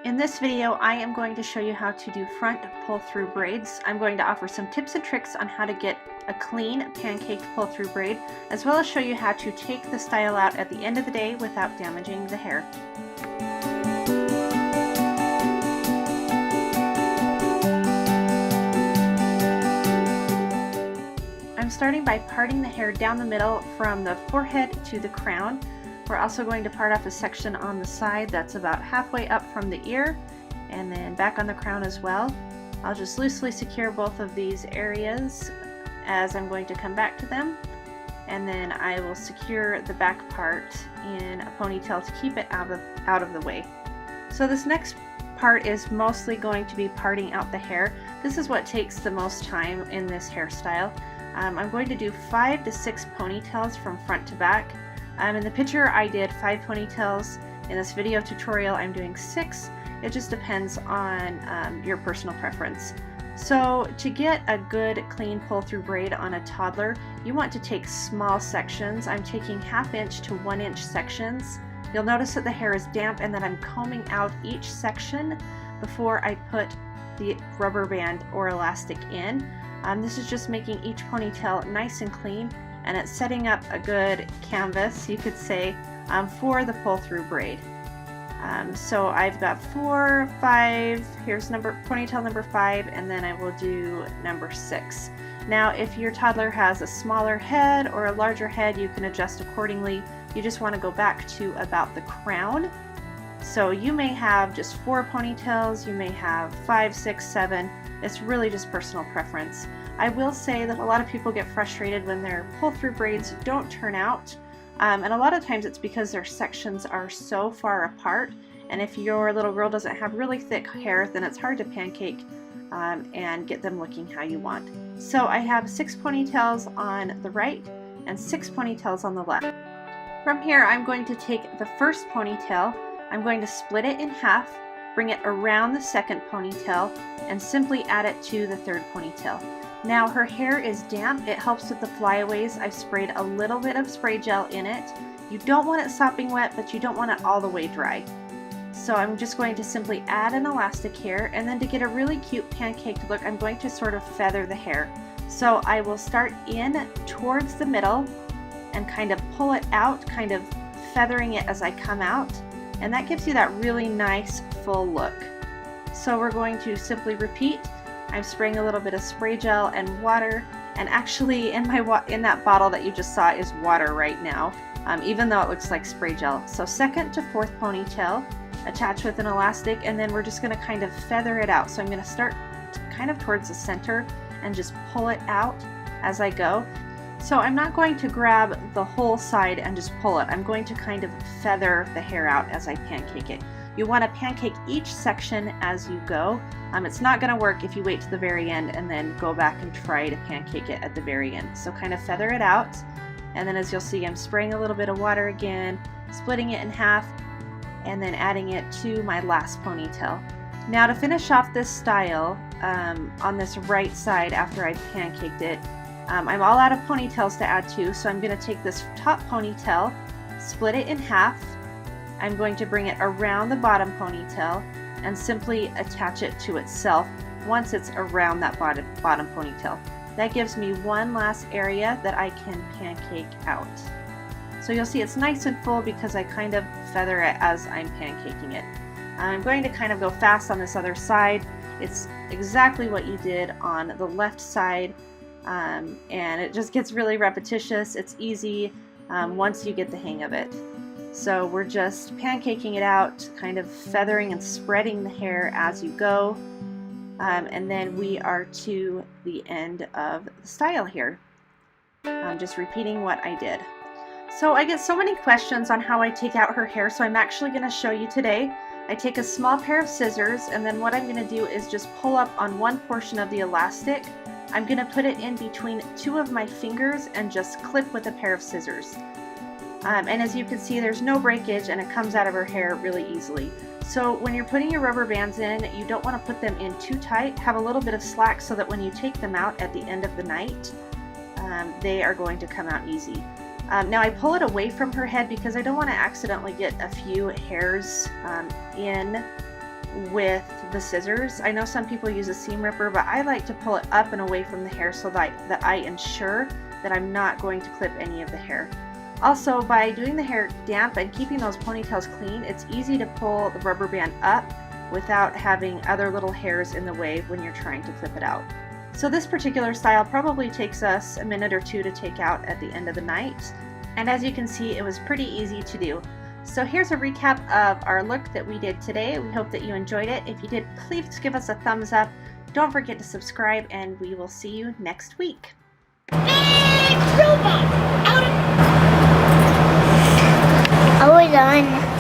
In this video, I am going to show you how to do front pull-through braids. I'm going to offer some tips and tricks on how to get a clean pancaked pull-through braid, as well as show you how to take the style out at the end of the day without damaging the hair. I'm starting by parting the hair down the middle from the forehead to the crown. We're also going to part off a section on the side that's about halfway up from the ear and then back on the crown as well. I'll just loosely secure both of these areas as I'm going to come back to them, and then I will secure the back part in a ponytail to keep it out of the way. So this next part is mostly going to be parting out the hair. This is what takes the most time in this hairstyle. I'm going to do 5 to 6 ponytails from front to back. In the picture I did 5 ponytails. In this video tutorial I'm doing 6. It just depends on your personal preference. So to get a good clean pull-through braid on a toddler, you want to take small sections. I'm taking 1/2 inch to 1 inch sections. You'll notice that the hair is damp and that I'm combing out each section before I put the rubber band or elastic in. This is just making each ponytail nice and clean, and it's setting up a good canvas, you could say, for the pull-through braid. So I've got 4, 5, here's ponytail number 5, and then I will do number 6. Now if your toddler has a smaller head or a larger head, you can adjust accordingly. You just want to go back to about the crown. So you may have just 4 ponytails, you may have 5, 6, 7. It's really just personal preference. I will say that a lot of people get frustrated when their pull-through braids don't turn out, and a lot of times it's because their sections are so far apart, and if your little girl doesn't have really thick hair, then it's hard to pancake and get them looking how you want. So I have 6 ponytails on the right and 6 ponytails on the left. From here I'm going to take the first ponytail, I'm going to split it in half, bring it around the second ponytail, and simply add it to the third ponytail. Now her hair is damp, it helps with the flyaways. I've sprayed a little bit of spray gel in it. You don't want it sopping wet, but you don't want it all the way dry. So I'm just going to simply add an elastic here, and then to get a really cute pancaked look, I'm going to sort of feather the hair. So I will start in towards the middle and kind of pull it out, kind of feathering it as I come out, and that gives you that really nice full look. So we're going to simply repeat. I'm spraying a little bit of spray gel and water, and actually in that bottle that you just saw is water right now, even though it looks like spray gel. So second to fourth ponytail, attach with an elastic, and then we're just going to kind of feather it out. So I'm going to start kind of towards the center and just pull it out as I go. So I'm not going to grab the whole side and just pull it. I'm going to kind of feather the hair out as I pancake it. You want to pancake each section as you go. It's not going to work if you wait to the very end and then go back and try to pancake it at the very end. So kind of feather it out, and then as you'll see I'm spraying a little bit of water again, splitting it in half, and then adding it to my last ponytail. Now to finish off this style on this right side after I pancaked it, I'm all out of ponytails to add to, so I'm going to take this top ponytail, split it in half. I'm going to bring it around the bottom ponytail and simply attach it to itself once it's around that bottom ponytail. That gives me one last area that I can pancake out. So you'll see it's nice and full because I kind of feather it as I'm pancaking it. I'm going to kind of go fast on this other side. It's exactly what you did on the left side, and it just gets really repetitious. It's easy once you get the hang of it. So we're just pancaking it out, kind of feathering and spreading the hair as you go, and then we are to the end of the style here. I'm just repeating what I did. So I get so many questions on how I take out her hair, so I'm actually going to show you today. I take a small pair of scissors, and then what I'm going to do is just pull up on one portion of the elastic. I'm going to put it in between 2 of my fingers and just clip with a pair of scissors. And as you can see, there's no breakage and it comes out of her hair really easily. So when you're putting your rubber bands in, you don't want to put them in too tight. Have a little bit of slack so that when you take them out at the end of the night, they are going to come out easy. Now I pull it away from her head because I don't want to accidentally get a few hairs in with the scissors. I know some people use a seam ripper, but I like to pull it up and away from the hair so that I ensure that I'm not going to clip any of the hair. Also, by doing the hair damp and keeping those ponytails clean, it's easy to pull the rubber band up without having other little hairs in the way when you're trying to clip it out. So this particular style probably takes us a minute or two to take out at the end of the night. And as you can see, it was pretty easy to do. So here's a recap of our look that we did today. We hope that you enjoyed it. If you did, please give us a thumbs up. Don't forget to subscribe, and we will see you next week. Big robot out of... Oh, we're done.